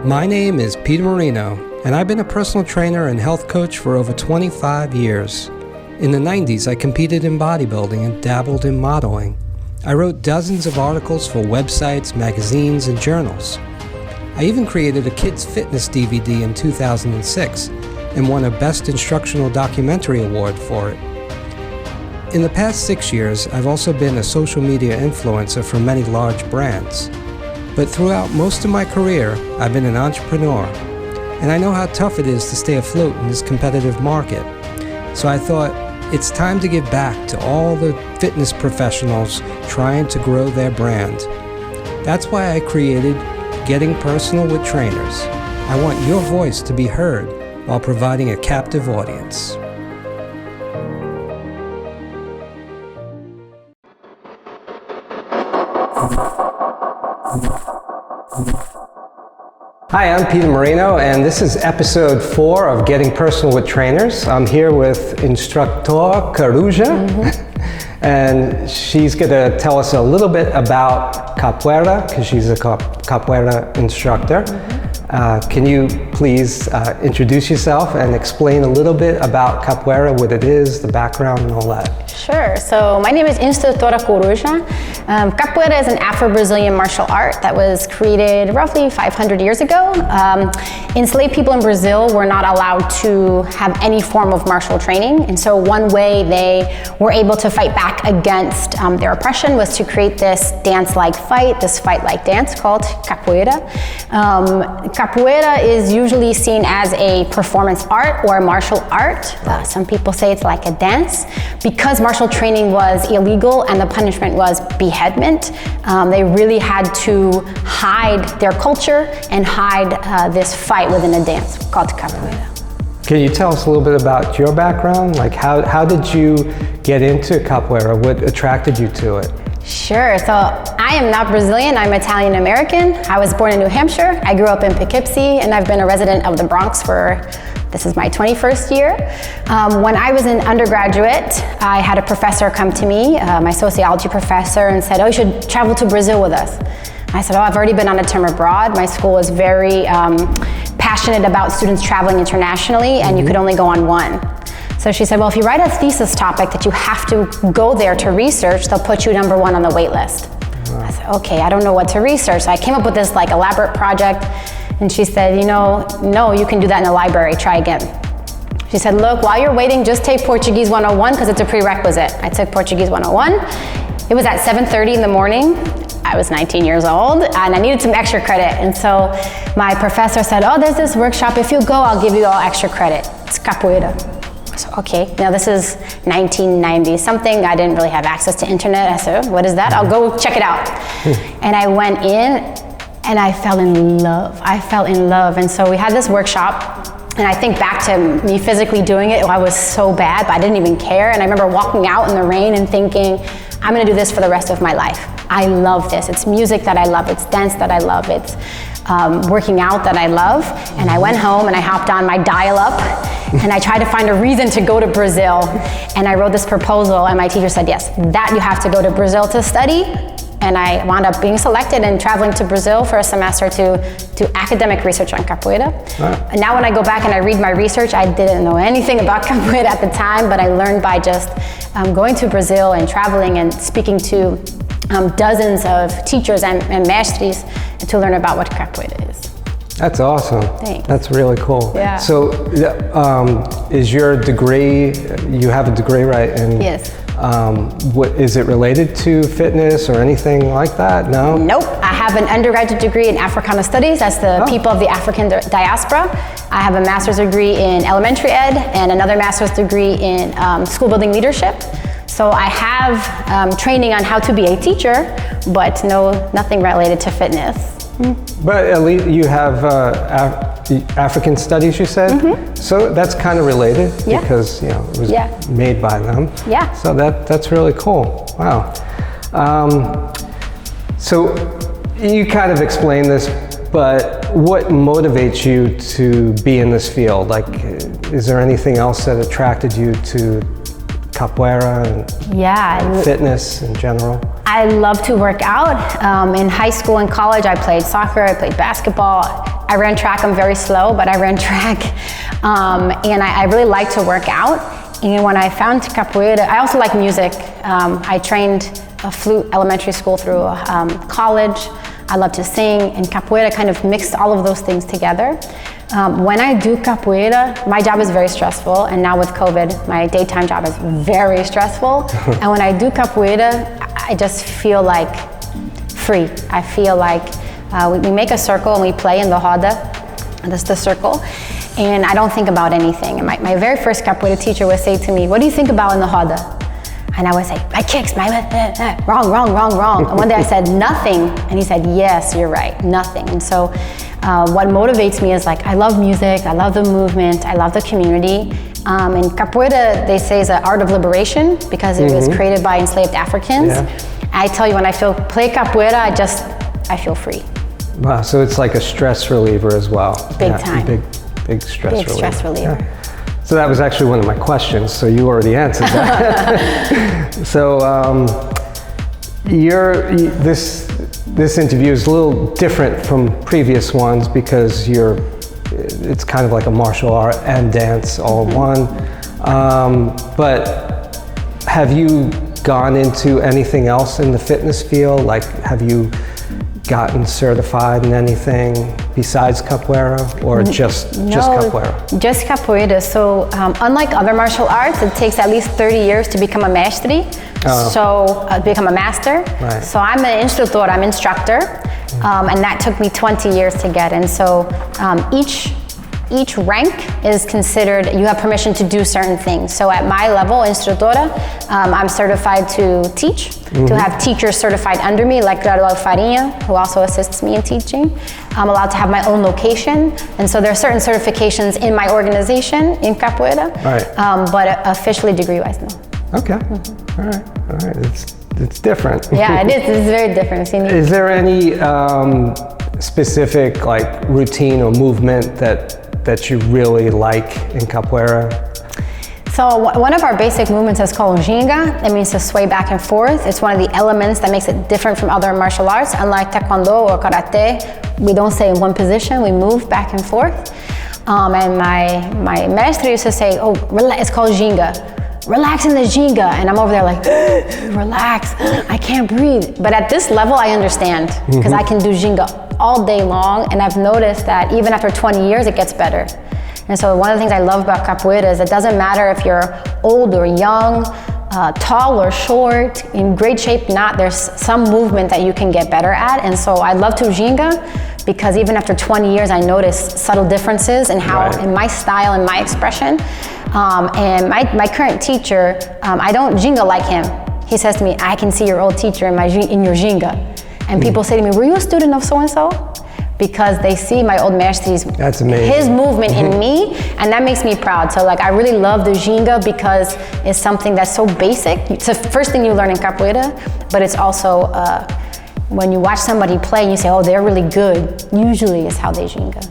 My name is Peter Marino, and I've been a personal trainer and health coach for over 25 years. In the 90s, I competed in bodybuilding and dabbled in modeling. I wrote dozens of articles for websites, magazines, and journals. I even created a kids' fitness DVD in 2006 and won a Best Instructional Documentary Award for it. In the past 6 years, I've also been a social media influencer for many large brands. But throughout most of my career, I've been an entrepreneur, and I know how tough it is to stay afloat in this competitive market. So I thought, it's time to give back to all the fitness professionals trying to grow their brand. That's why I created Getting Personal with Trainers. I want your voice to be heard while providing a captive audience. Hi, I'm Peter Marino, and this is episode 4 of Getting Personal with Trainers. I'm here with Instrutora Coruja, and she's going to tell us a little bit about Capoeira, because she's a Capoeira instructor. Can you please introduce yourself and explain a little bit about Capoeira, what it is, the background, and all that? Sure. So my name is Instrutora Coruja. Capoeira is an Afro-Brazilian martial art that was created roughly 500 years ago. Enslaved people in Brazil were not allowed to have any form of martial training, and so one way they were able to fight back against their oppression was to create this dance-like fight, this fight-like dance called Capoeira. Capoeira is usually seen as a performance art or a martial art. Some people say it's like a dance. Because martial training was illegal and the punishment was beheadment, they really had to hide their culture and hide this fight within a dance called Capoeira. Can you tell us a little bit about your background? Like how did you get into Capoeira? What attracted you to it? Sure. So I am not Brazilian, I'm Italian American. I was born in New Hampshire. I grew up in Poughkeepsie, and I've been a resident of the Bronx this is my 21st year. When I was an undergraduate, I had a professor come to me, my sociology professor, and said, "Oh, you should travel to Brazil with us." I said, "Oh, I've already been on a term abroad." My school was very passionate about students traveling internationally, and you could only go on one. So she said, "Well, if you write a thesis topic that you have to go there to research, they'll put you number 1 on the wait list." I said, "Okay, I don't know what to research." So I came up with this elaborate project, and she said, "No, you can do that in the library, try again." She said, "Look, while you're waiting, just take Portuguese 101 because it's a prerequisite." I took Portuguese 101. It was at 7:30 in the morning. I was 19 years old, and I needed some extra credit. And so my professor said, "Oh, there's this workshop. If you go, I'll give you all extra credit. It's Capoeira." So, okay, now this is 1990 something. I didn't really have access to internet. I said, "What is that? I'll go check it out." And I went in and I fell in love. And so we had this workshop, and I think back to me physically doing it. I was so bad, but I didn't even care. And I remember walking out in the rain and thinking, I'm gonna do this for the rest of my life. I love this. It's music that I love. It's dance that I love. It's working out that I love. And I went home and I hopped on my dial-up and I tried to find a reason to go to Brazil. And I wrote this proposal, and my teacher said, "Yes, that you have to go to Brazil to study." And I wound up being selected and traveling to Brazil for a semester to do academic research on Capoeira. Wow. And now when I go back and I read my research, I didn't know anything about Capoeira at the time, but I learned by just going to Brazil and traveling and speaking to dozens of teachers and mestres to learn about what Capoeira is. That's awesome. Thanks. That's really cool. Yeah. So is your degree, you have a degree, right? And yes. What is it related to fitness or anything like that? No? Nope. I have an undergraduate degree in Africana Studies. That's the people of the African diaspora. I have a master's degree in elementary ed and another master's degree in school building leadership. So I have training on how to be a teacher, but nothing related to fitness. But at least you have African studies, you said? Mm-hmm. So that's kind of related, yeah, because it was made by them. Yeah. So that's really cool. Wow. So you kind of explained this, but what motivates you to be in this field? Like, is there anything else that attracted you to Capoeira and fitness in general? I love to work out. In high school and college, I played soccer, I played basketball. I ran track. I'm very slow, but I ran track. And I really like to work out. And when I found capoeira, I also like music. I trained a flute elementary school through college. I love to sing, and capoeira kind of mixed all of those things together. When I do capoeira, my job is very stressful, and now with COVID, my daytime job is very stressful. And when I do capoeira, I just feel like free. I feel like we make a circle and we play in the roda, and that's the circle, and I don't think about anything. And my very first capoeira teacher would say to me, "What do you think about in the roda?" And I would say, "My kicks, my wrong, wrong, wrong, wrong." And one day I said, "Nothing." And he said, "Yes, you're right, nothing." And so what motivates me is like, I love music, I love the movement, I love the community. And capoeira, they say, is an art of liberation because it was created by enslaved Africans. Yeah. I tell you, when I play capoeira, I feel free. Wow, so it's like a stress reliever as well. Big time. Big stress reliever. Big stress reliever. Yeah. So that was actually one of my questions, so you already answered that. So this interview is a little different from previous ones because it's kind of like a martial art and dance all in one. But have you gone into anything else in the fitness field? Like, have you gotten certified in anything besides capoeira, or just capoeira? Just capoeira. So unlike other martial arts, it takes at least 30 years to become a mestre. So become a master. Right. So I'm an instructor, I'm instructor, and that took me 20 years to get. And so each rank is considered, you have permission to do certain things. So at my level, Instrutora, I'm certified to teach, to have teachers certified under me, like Gradual Farinha, who also assists me in teaching. I'm allowed to have my own location, and so there are certain certifications in my organization, in capoeira, but officially degree-wise, no. Okay, all right, it's different. Yeah, it is, it's very different. Is there any specific like routine or movement that you really like in capoeira? So one of our basic movements is called ginga. It means to sway back and forth. It's one of the elements that makes it different from other martial arts. Unlike taekwondo or karate, we don't stay in one position, we move back and forth. And my master used to say, "Oh, it's called ginga. Relax in the ginga." And I'm over there like, relax, I can't breathe. But at this level, I understand, because I can do ginga all day long, and I've noticed that even after 20 years, it gets better. And so one of the things I love about capoeira is it doesn't matter if you're old or young, tall or short, in great shape, not, there's some movement that you can get better at. And so I love to ginga because even after 20 years, I notice subtle differences in how, in my style and my expression. And my current teacher, I don't ginga like him. He says to me, "I can see your old teacher in your ginga." And people say to me, "Were you a student of so-and-so?" Because they see my old master's, that's amazing, his movement in me, and that makes me proud. So like, I really love the ginga because it's something that's so basic. It's the first thing you learn in capoeira, but it's also, when you watch somebody play and you say, "Oh, they're really good," usually is how they ginga.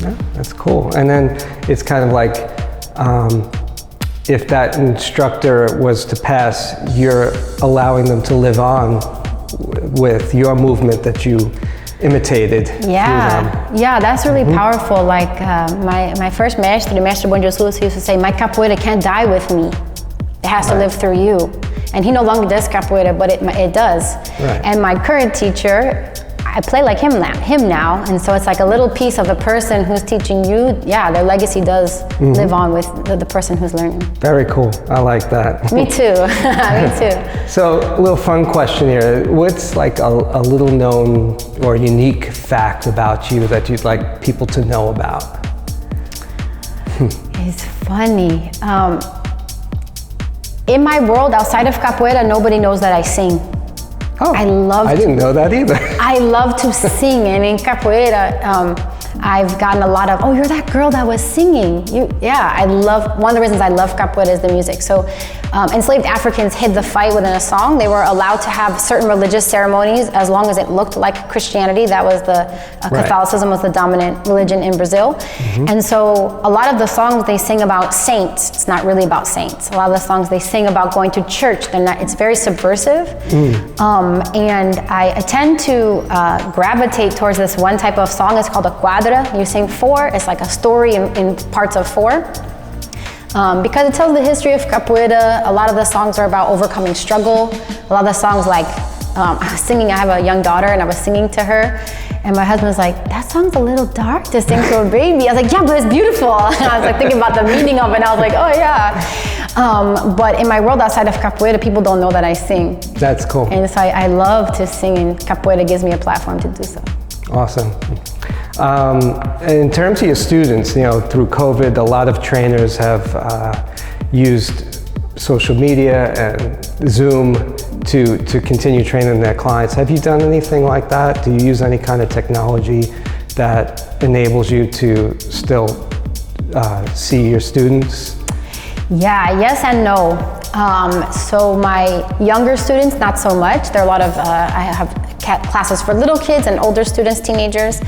Yeah, that's cool. And then it's kind of like, if that instructor was to pass, you're allowing them to live on with your movement that you imitated. Yeah, that's really powerful. Like my first master, the Master Bonjour, he used to say, "My capoeira can't die with me. It has to live through you." And he no longer does capoeira, but it does. And my current teacher, I play like him now, and so it's like a little piece of the person who's teaching you. Yeah, their legacy does live on with the person who's learning. Very cool. I like that. Me too. Me too. So, a little fun question here. What's like a little known or unique fact about you that you'd like people to know about? It's funny. In my world outside of capoeira, nobody knows that I sing. Oh, I didn't know that either. I love to sing, and in capoeira, I've gotten a lot of, "Oh, you're that girl that was singing." I love, one of the reasons I love capoeira is the music. So enslaved Africans hid the fight within a song. They were allowed to have certain religious ceremonies as long as it looked like Christianity. That was Catholicism was the dominant religion in Brazil. And so a lot of the songs they sing about saints, it's not really about saints. A lot of the songs they sing about going to church, it's very subversive. And I tend to gravitate towards this one type of song. It's called a quadra. capoeira, you sing four. It's like a story in parts of four. Because it tells the history of capoeira. A lot of the songs are about overcoming struggle. A lot of the songs, like I was singing, I have a young daughter and I was singing to her, and my husband was like, that song's a little dark to sing to a baby. I was like, yeah, but it's beautiful. And I was like thinking about the meaning of it, and I was like, oh yeah. But in my world outside of capoeira, people don't know that I sing. That's cool. And so I love to sing, and capoeira gives me a platform to do so. Awesome. In terms of your students, you know, through COVID, a lot of trainers have used social media and Zoom to continue training their clients. Have you done anything like that? Do you use any kind of technology that enables you to still see your students? Yeah, yes and no. So my younger students, not so much. There are a lot of, I have classes for little kids and older students, teenagers.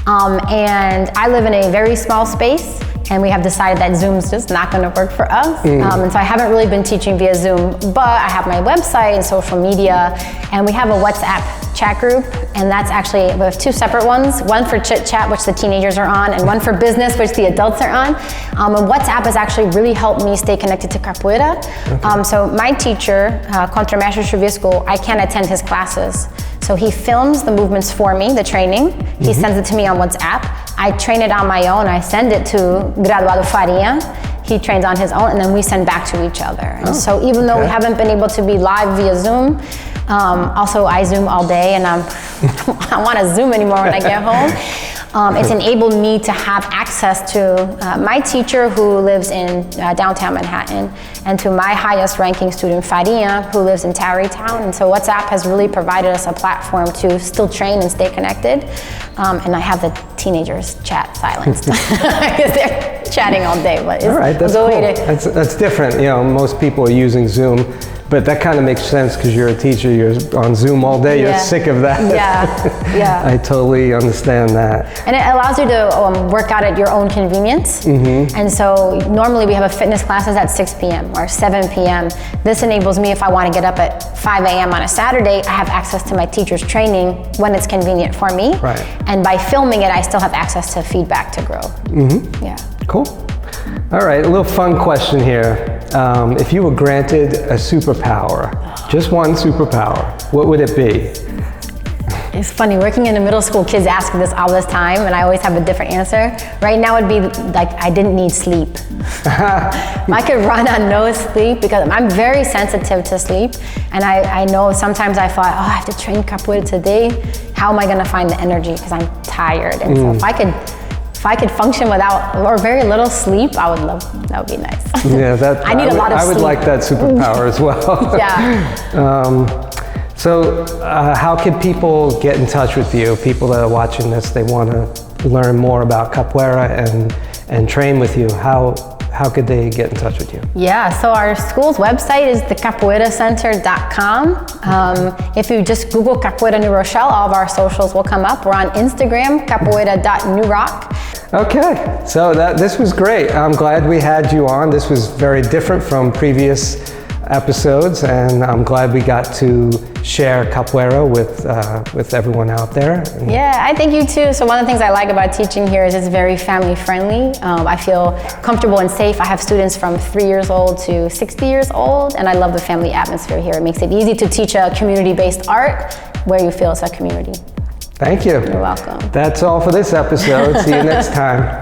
And I live in a very small space, and we have decided that Zoom's just not going to work for us. And so I haven't really been teaching via Zoom, but I have my website and social media, and we have a WhatsApp chat group, and that's actually, we have two separate ones, one for chit chat, which the teenagers are on, and one for business, which the adults are on. And WhatsApp has actually really helped me stay connected to capoeira. Okay. So my teacher, Contramestre Chuvisco, I can't attend his classes. So he films the movements for me, the training. He sends it to me on WhatsApp. I train it on my own. I send it to Graduado Faria. He trains on his own, and then we send back to each other. And so even though we haven't been able to be live via Zoom, also I Zoom all day, and I don't want to Zoom anymore when I get home. It's enabled me to have access to my teacher who lives in downtown Manhattan, and to my highest ranking student, Faria, who lives in Tarrytown. And so WhatsApp has really provided us a platform to still train and stay connected. And I have the teenagers chat silenced because they're chatting all day. But it's all right, that's cool. That's different. You know, most people are using Zoom, but that kind of makes sense because you're a teacher, you're on Zoom all day, you're sick of that. Yeah. I totally understand that. And it allows you to work out at your own convenience. And so normally we have a fitness classes at 6 p.m. or 7 p.m. This enables me, if I want to get up at 5 a.m. on a Saturday, I have access to my teacher's training when it's convenient for me. Right. And by filming it, I still have access to feedback to grow. Yeah. Cool. All right, a little fun question here. If you were granted a superpower, just one superpower, what would it be? It's funny, working in the middle school, kids ask this all this time, and I always have a different answer. Right now it'd be like, I didn't need sleep. I could run on no sleep because I'm very sensitive to sleep. And I know sometimes I thought, I have to train capoeira today. How am I gonna find the energy? Because I'm tired. And so if I could function without or very little sleep, I would love, that would be nice. Yeah, I need a lot of sleep. I would like that superpower as well. Yeah. So how can people get in touch with you? People that are watching this, they want to learn more about capoeira and train with you. How could they get in touch with you? Yeah, so our school's website is thecapoeiracenter.com. If you just Google Capoeira New Rochelle, all of our socials will come up. We're on Instagram, capoeira.newrock. Okay, so this was great. I'm glad we had you on. This was very different from previous episodes, and I'm glad we got to share capoeira with everyone out there. Yeah, I think you too. So one of the things I like about teaching here is it's very family friendly. I feel comfortable and safe. I have students from 3 years old to 60 years old, and I love the family atmosphere here. It makes it easy to teach a community-based art where you feel it's a community. Thank you. You're welcome. That's all for this episode. See you next time.